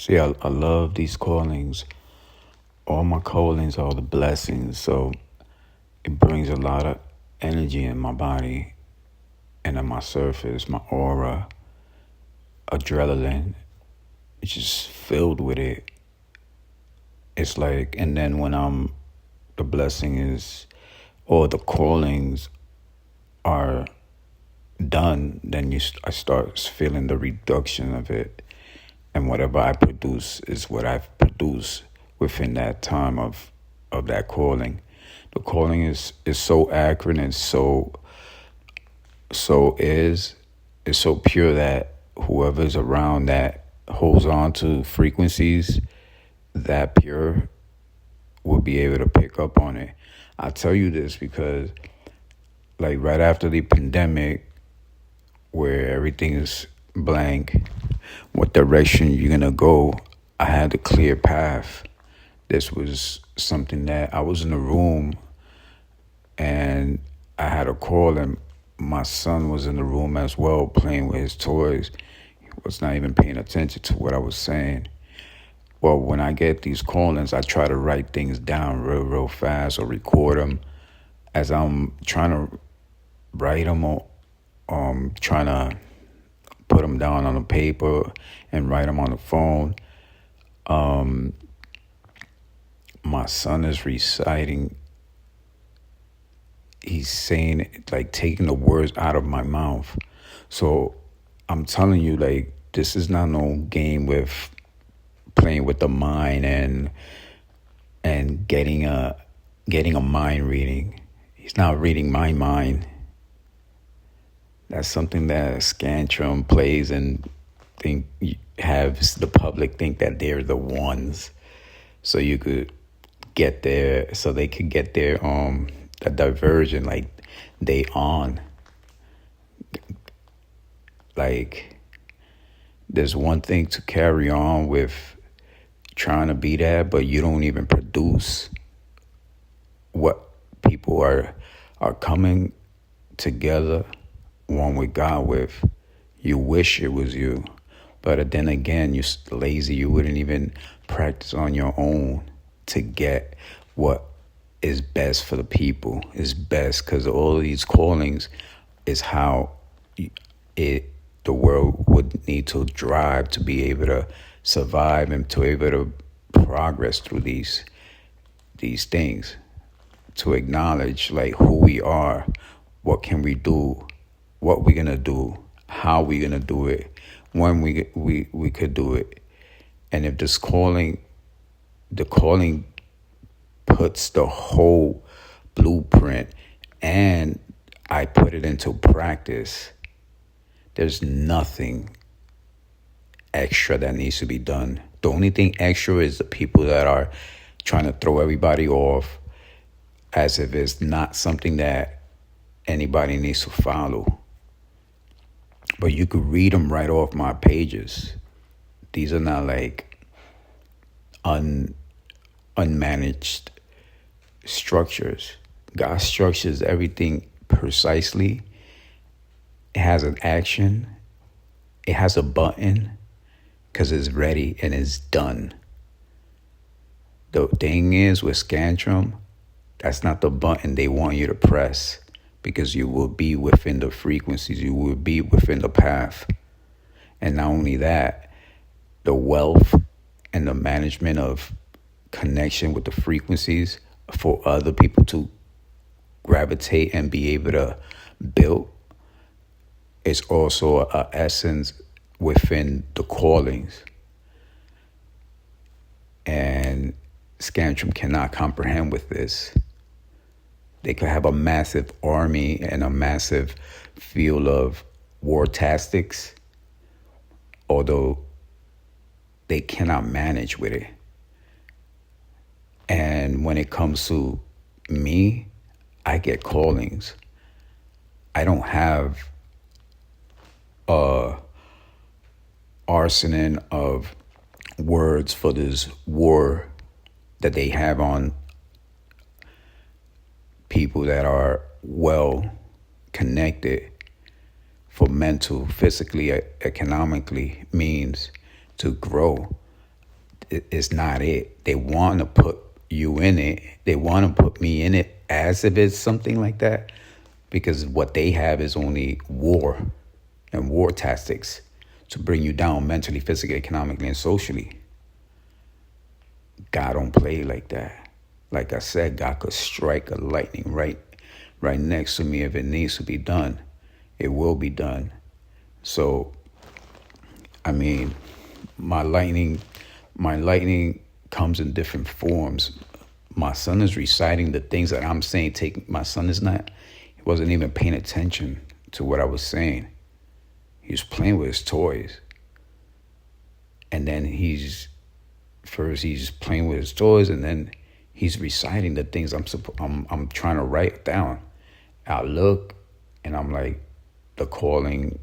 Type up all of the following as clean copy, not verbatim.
See, I love these callings. All my callings are the blessings. So it brings a lot of energy in my body and on my surface, my aura, adrenaline. It's just filled with it. It's like, and then the blessing is, or the callings are done, then I start feeling the reduction of it. And whatever I produce is what I've produced within that time of that calling. The calling is so accurate and so is so pure that whoever's around that holds on to frequencies that pure will be able to pick up on it. I tell you this because like right after the pandemic where everything is blank, what direction you're gonna go, I had a clear path. This was something that I was in a room and I had a call, and my son was in the room as well playing with his toys. He was not even paying attention to what I was saying. Well, when I get these callings, I try to write things down real fast or record them as I'm trying to write them or trying to put them down on the paper and write them on the phone. My son is reciting. He's saying it, like taking the words out of my mouth. So I'm telling you, like, this is not no game with playing with the mind and getting a mind reading. He's not reading my mind. That's something that Scantron plays and has the public think that they're the ones, so you could get there, so they could get their a diversion, like they on. Like there's one thing to carry on with trying to be that, but you don't even produce what people are coming together one with God with. You wish it was you, but then again, you're lazy. You wouldn't even practice on your own to get what is best for the people. Is best because all of these callings is how the world would need to drive to be able to survive and to be able to progress through these things, to acknowledge like who we are, what can we do, what we're gonna do, how we gonna do it, when we could do it. And if the calling puts the whole blueprint and I put it into practice, there's nothing extra that needs to be done. The only thing extra is the people that are trying to throw everybody off as if it's not something that anybody needs to follow. But you could read them right off my pages. These are not like unmanaged structures. God structures everything precisely. It has an action. It has a button because it's ready and it's done. The thing is with Scantron, that's not the button they want you to press, because you will be within the frequencies, you will be within the path. And not only that, the wealth and the management of connection with the frequencies for other people to gravitate and be able to build is also a essence within the callings. And Scantron cannot comprehend with this. They could have a massive army and a massive field of war tactics, although they cannot manage with it. And when it comes to me, I get callings. I don't have a arsenal of words for this war that they have on people that are well connected for mental, physically, economically means to grow. it's not it. They want to put you in it. They want to put me in it as if it's something like that, because what they have is only war and war tactics to bring you down mentally, physically, economically, and socially. God don't play like that. Like I said, God could strike a lightning right next to me if it needs to be done. It will be done. So, I mean, my lightning comes in different forms. My son is reciting the things that I'm saying. My son is not. He wasn't even paying attention to what I was saying. He was playing with his toys, and then he's playing with his toys, and then he's reciting the things I'm trying to write down. I look, and I'm like, the calling.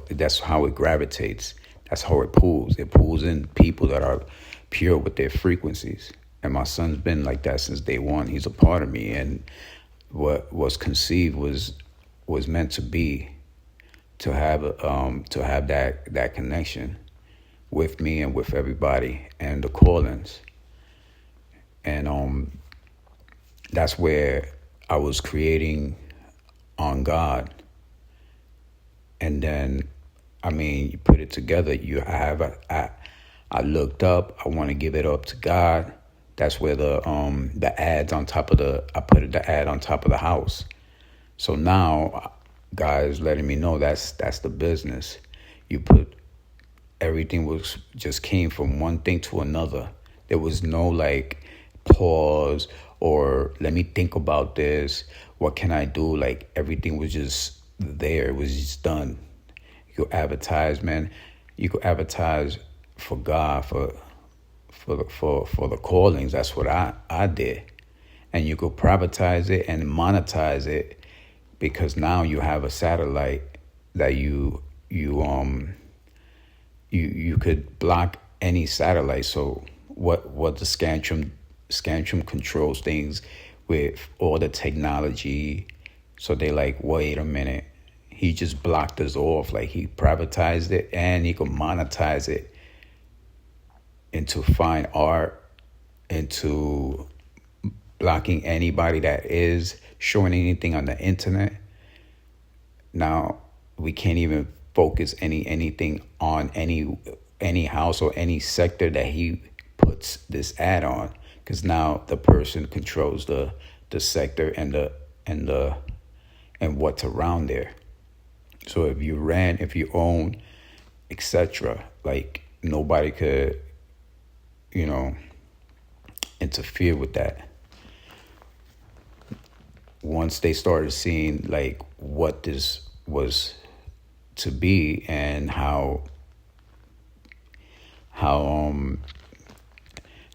That's how it gravitates. That's how it pulls. It pulls in people that are pure with their frequencies. And my son's been like that since day one. He's a part of me, and what was conceived was meant to be, to have that connection with me and with everybody and the callings. And that's where I was creating on God. And then, I mean, you put it together. I looked up. I want to give it up to God. That's where the ads on top of I put the ad on top of the house. So now, God is letting me know that's the business. You put everything just came from one thing to another. There was no like pause or let me think about this. What can I do? Like everything was just there. It was just done. You could advertise, man. You could advertise for God, for the callings. That's what I did. And you could privatize it and monetize it, because now you have a satellite that you could block any satellite. So what the Scantrum controls things with all the technology. So they like, wait a minute, he just blocked us off. Like he privatized it and he could monetize it into fine art, into blocking anybody that is showing anything on the internet. Now we can't even focus anything on any house or any sector that he puts this ad on, because now the person controls the sector and what's around there. So if you rent, if you own, etc., like nobody could, interfere with that. Once they started seeing like what this was to be and how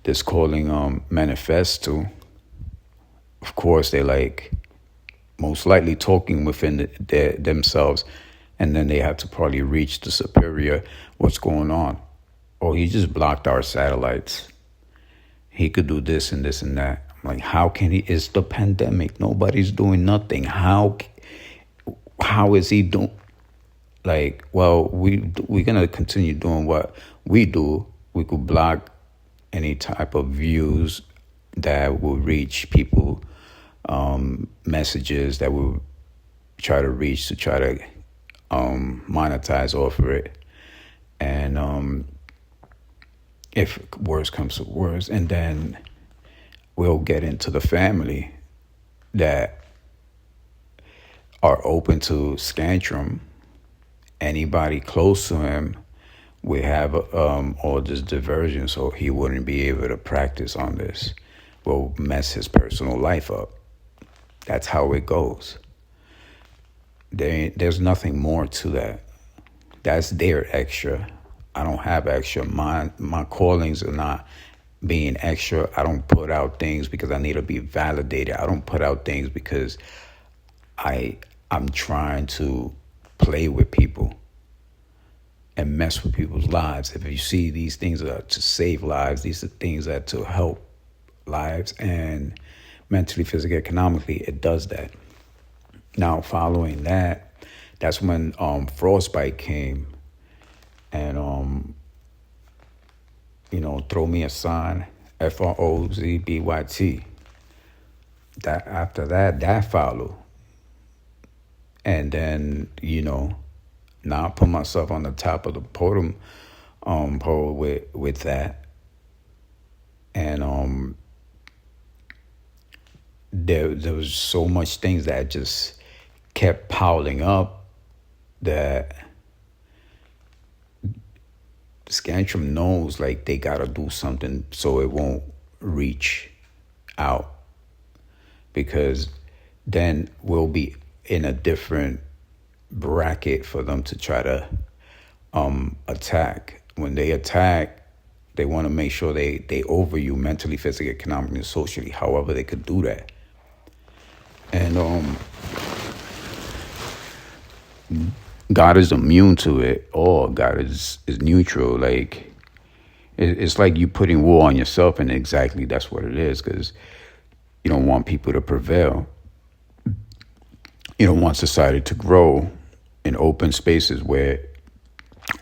this calling manifests to, of course they like most likely talking within themselves, and then they have to probably reach the superior. What's going on? Oh, he just blocked our satellites. He could do this and this and that. I'm like, how can he? It's the pandemic. Nobody's doing nothing. How is he doing? Like, well, we're gonna continue doing what we do. We could block any type of views that will reach people, messages that will try to reach to try to monetize off of it. And if worse comes to worse, and then we'll get into the family that are open to Scantrum. Anybody close to him we have all this diversion, so he wouldn't be able to practice on this. Will mess his personal life up. That's how it goes. There's nothing more to that. That's their extra. I don't have extra. My callings are not being extra. I don't put out things because I need to be validated. I don't put out things because I'm trying to play with people and mess with people's lives. If you see, these things are to save lives. These are things that to help lives, and mentally, physically, economically, it does that. Now, following that, that's when frostbite came, and throw me a sign, FROZBYT. That after that follow, and then now I put myself on the top of the podium pole with that, and there was so much things that just kept piling up that Scantron knows like they gotta do something so it won't reach out, because then we'll be in a different bracket for them to try to attack. When they attack, they want to make sure they over you mentally, physically, economically, and socially, however they could do that. And God is immune to it, or God is neutral. Like it's like you putting war on yourself, and exactly that's what it is, because you don't want people to prevail. You don't want society to grow in open spaces where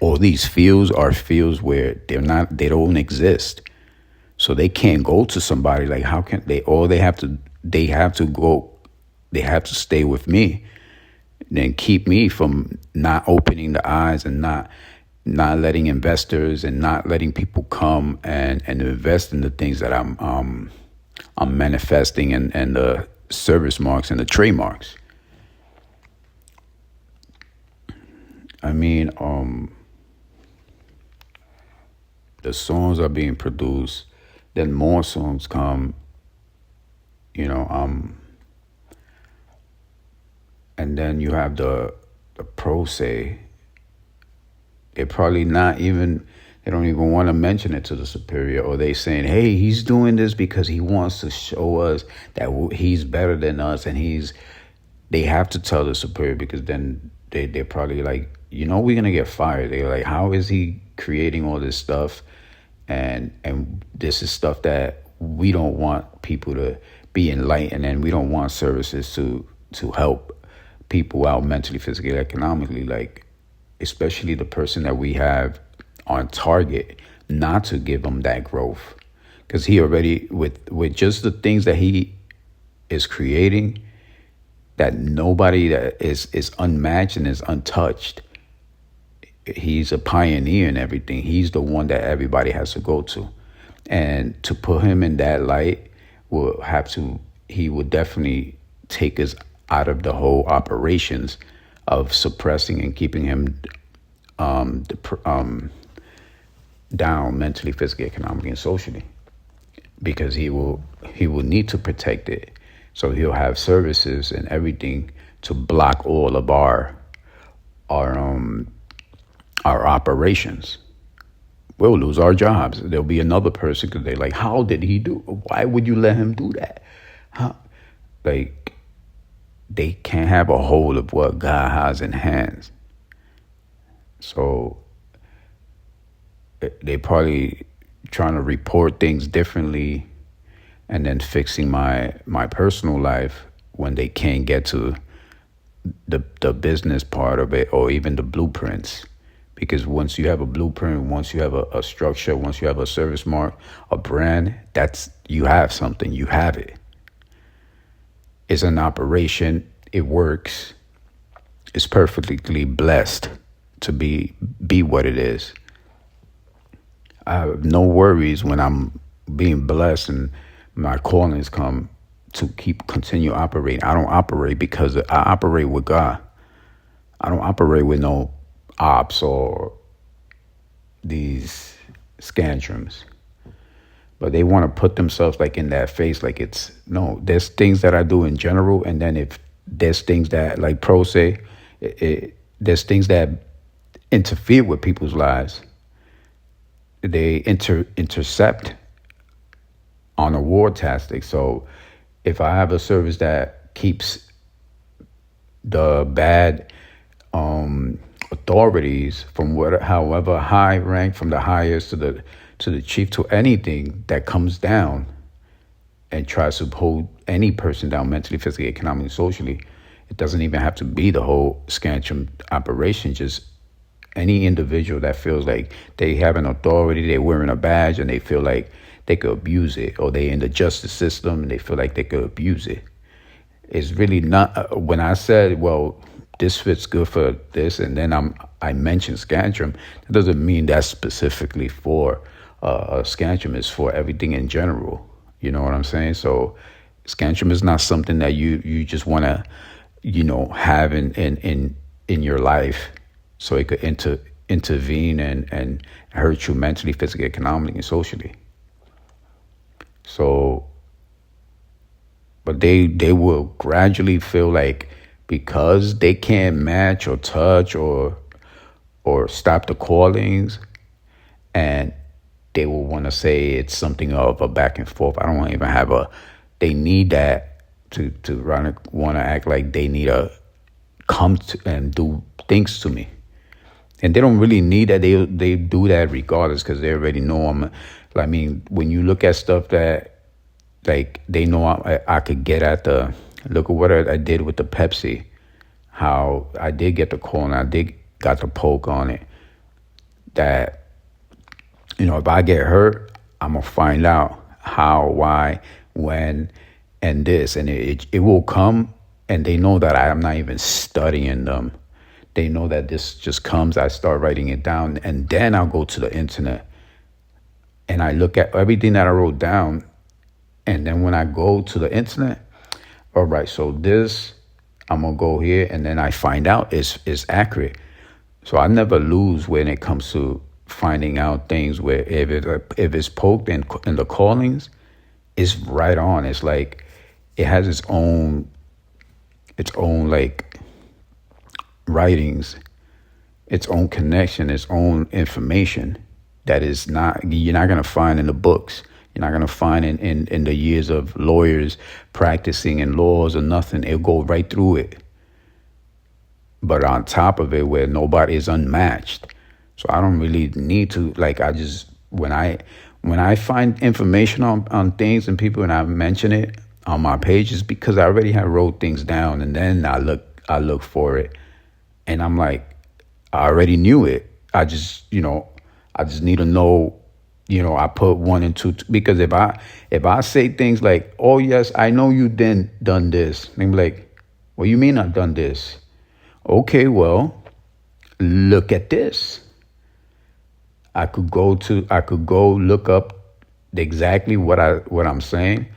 all these fields are fields where they don't exist. So they can't go to somebody like, how can they? They have to stay with me, then keep me from not opening the eyes and not letting investors and not letting people come and invest in the things that I'm manifesting, and the service marks and the trademarks. I mean, the songs are being produced, then more songs come, and then you have the pro se. They don't even want to mention it to the superior, or they saying, hey, he's doing this because he wants to show us that he's better than us, and they have to tell the superior, because then they're probably like, we're going to get fired. They're like, how is he creating all this stuff? And this is stuff that we don't want people to be enlightened, and we don't want services to help people out mentally, physically, economically, like especially the person that we have on target, not to give them that growth, because he already with just the things that he is creating, that nobody that is unmatched and is untouched. He's a pioneer in everything. He's the one that everybody has to go to, and to put him in that light he would definitely take us out of the whole operations of suppressing and keeping him down mentally, physically, economically, and socially, because he will need to protect it. So he'll have services and everything to block all of our operations. We'll lose our jobs. There'll be another person, because they're like, how did he do? Why would you let him do that? Like, they can't have a hold of what God has in hands. So they probably trying to report things differently, and then fixing my personal life when they can't get to the business part of it, or even the blueprints. Because once you have a blueprint, once you have a structure, once you have a service mark, a brand, you have something, you have it. It's an operation, it works, it's perfectly blessed to be what it is. I have no worries when I'm being blessed and my callings come to continue operating. I don't operate because I operate with God. I don't operate with no ops or these scantrums. But they want to put themselves like in that face, like there's things that I do in general, and then if there's things that, like pro se, there's things that interfere with people's lives. They intercept on a war tactic. So if I have a service that keeps the bad authorities from however high rank, from the highest to the chief, to anything that comes down and tries to hold any person down mentally, physically, economically, socially, it doesn't even have to be the whole Scantron operation. Just any individual that feels like they have an authority, they're wearing a badge, and they feel like they could abuse it, or they in the justice system and they feel like they could abuse it. It's really not. When I said, well, this fits good for this, and then I mentioned Scantron, that doesn't mean that's specifically for Scantron. It's for everything in general. You know what I'm saying? So Scantron is not something that you just want to, have in your life, so it could intervene and hurt you mentally, physically, economically, and socially. So, but they will gradually feel like, because they can't match or touch or stop the callings, and they will want to say it's something of a back and forth. I don't want to even have a. They need that to want to act like they need to come to and do things to me, and they don't really need that. They do that regardless, because they already know I'm. I mean, when you look at stuff that, like, they know I could get at the. Look at what I did with the Pepsi. How I did get the call and I did got the poke on it. That, if I get hurt, I'm gonna find out how, why, when, and this, and it will come. And they know that I am not even studying them. They know that this just comes. I start writing it down, and then I'll go to the internet and I look at everything that I wrote down. And then when I go to the internet, all right, so this, I'm gonna go here, and then I find out it's accurate. So I never lose when it comes to finding out things where if it's poked in the callings, it's right on. It's like it has its own like writings, its own connection, its own information that is not you're not gonna find in the books. You're not gonna find in the years of lawyers practicing in laws or nothing. It'll go right through it. But on top of it, where nobody is unmatched. So I don't really need to, like, I just, when I find information on things and people, and I mention it on my pages, because I already have wrote things down, and then I look for it, and I'm like, I already knew it. I just need to know. I put one and two, because if I say things like, "Oh yes, I know you done this," they be like, "What do you mean I've done this?" Okay, well, look at this. I could go look up exactly what I'm saying,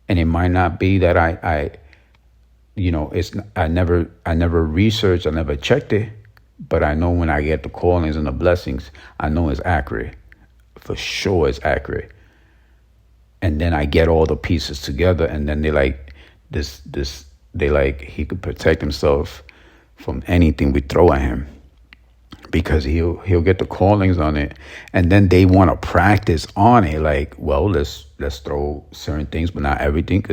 and it might not be that I never researched, I never checked it, but I know when I get the callings and the blessings, I know it's accurate. For sure it's accurate. And then I get all the pieces together, and then they like they like he could protect himself from anything we throw at him, because he'll get the callings on it, and then they want to practice on it. Like, well, let's throw certain things, but not everything,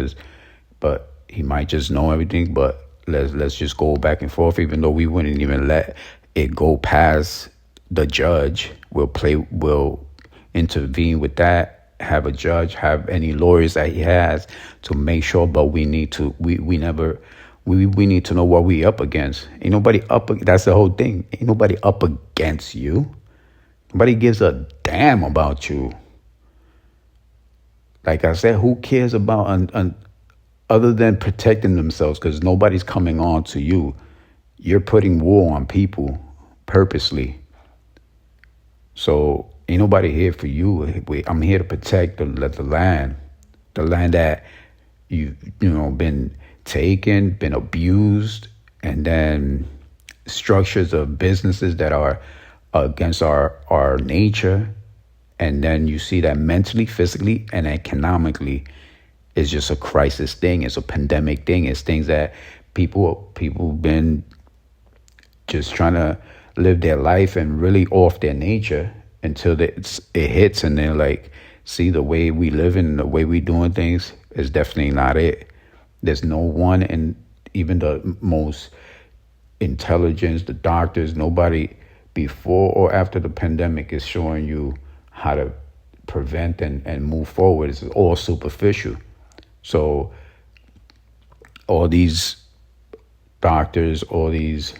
but he might just know everything. But let's just go back and forth, even though we wouldn't even let it go past the judge. We'll intervene with that, have a judge, have any lawyers that he has to make sure. But we need to we need to know what we up against. Ain't nobody that's the whole thing. Ain't nobody up against you. Nobody gives a damn about you. Like I said, who cares about other than protecting themselves, because nobody's coming on to you. You're putting war on people purposely. So ain't nobody here for you. I'm here to protect the land that you've been taken, been abused, and then structures of businesses that are against our nature. And then you see that mentally, physically, and economically, it's just a crisis thing. It's a pandemic thing. It's things that people been just trying to live their life and really off their nature until it hits, and they're like, see, the way we live and the way we doing things is definitely not it. There's no one, and even the most intelligence, the doctors, nobody before or after the pandemic is showing you how to prevent and move forward. It's all superficial. So all these doctors, all these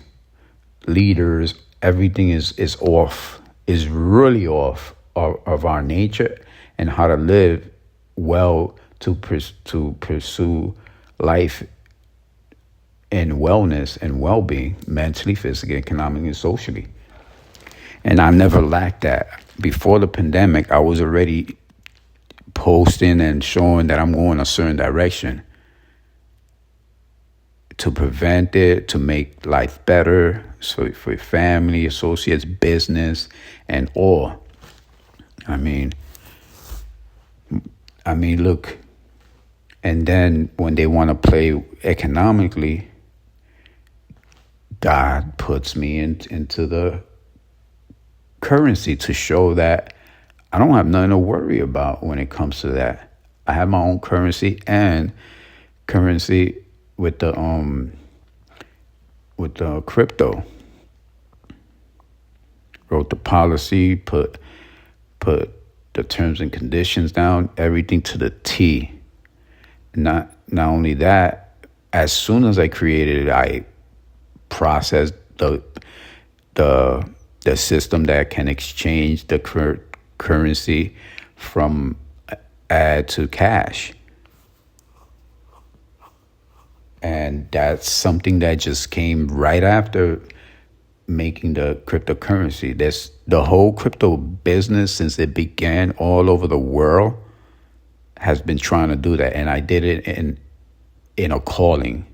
leaders, everything is off, is really off of our nature and how to live well to pursue life and wellness and well-being, mentally, physically, economically, and socially. And I never lacked that. Before the pandemic, I was already posting and showing that I'm going a certain direction to prevent it, to make life better, so for family, associates, business, and all. I mean, look, and then when they want to play economically, God puts me into the currency to show that I don't have nothing to worry about when it comes to that. I have my own currency and currency with the crypto. Wrote the policy, put the terms and conditions down, everything to the T. Not only that, as soon as I created it, I processed the system that can exchange the currency from add to cash. And that's something that just came right after making the cryptocurrency. There's the whole crypto business since it began all over the world has been trying to do that. And I did it in a calling.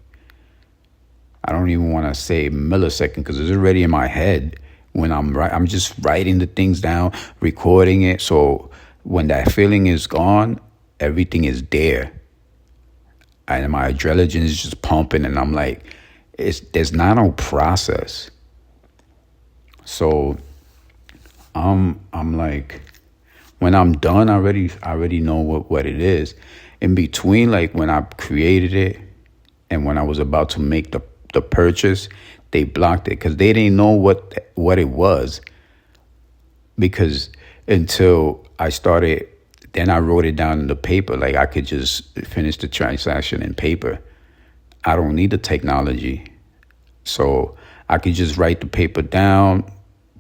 I don't even want to say millisecond because it's already in my head. When I'm just writing the things down, recording it. So when that feeling is gone, everything is there. And my adrenaline is just pumping, and I'm like, there's not no process. So I'm like, when I'm done, I already know what it is. In between, like when I created it and when I was about to make the purchase, they blocked it because they didn't know what it was. Because until I started, then I wrote it down in the paper. Like I could just finish the transaction in paper. I don't need the technology. So I could just write the paper down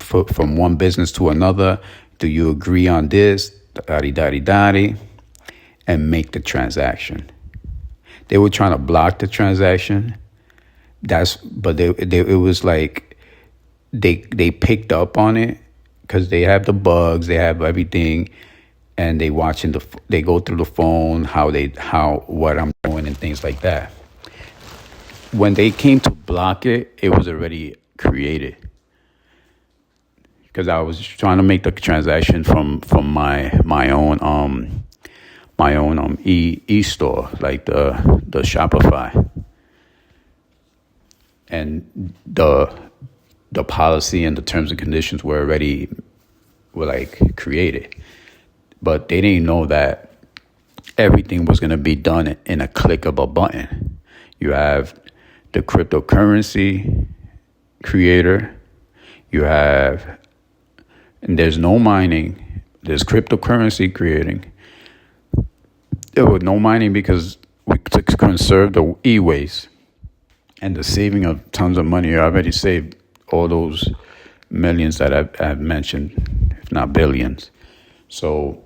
from one business to another. Do you agree on this? Daddy, and make the transaction. They were trying to block the transaction. But it was like they picked up on it because they have the bugs, they have everything, and they go through the phone what I'm doing and things like that. When they came to block it, it was already created because I was trying to make the transaction from my own e-store, like the Shopify. And the policy and the terms and conditions were like created. But they didn't know that everything was going to be done in a click of a button. You have the cryptocurrency creator. And there's no mining. There's cryptocurrency creating. There was no mining because we could conserve the e-waste. And the saving of tons of money. I already saved all those millions that I've mentioned, if not billions. So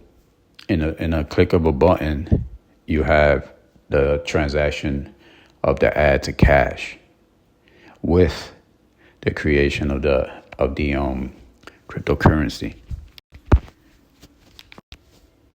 in a click of a button, you have the transaction of the add to cash with the creation of the cryptocurrency.